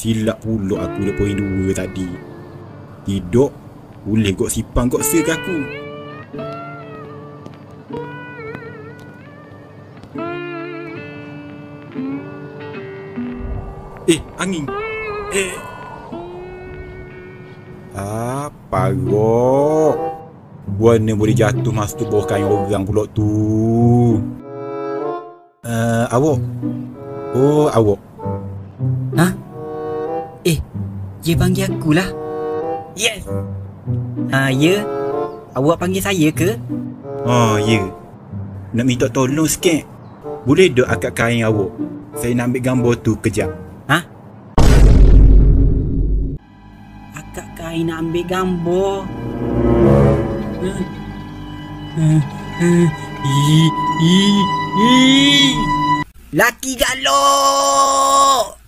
Silap pula aku dah poin 2 tadi. Tidur boleh kok sipang kok se ke aku. Angin. Parok. Buana boleh jatuh masuk bawah kain orang pula tu. Awak. Oh, awak. Ha? Dia panggil aku lah. Yes. Ya. Awak panggil saya ke? Ya. Nak minta tolong sikit. Boleh tak akak kain awak? Saya nak ambil gambar tu kejap. Ha? Akak kain nak ambil gambar. Laki galak.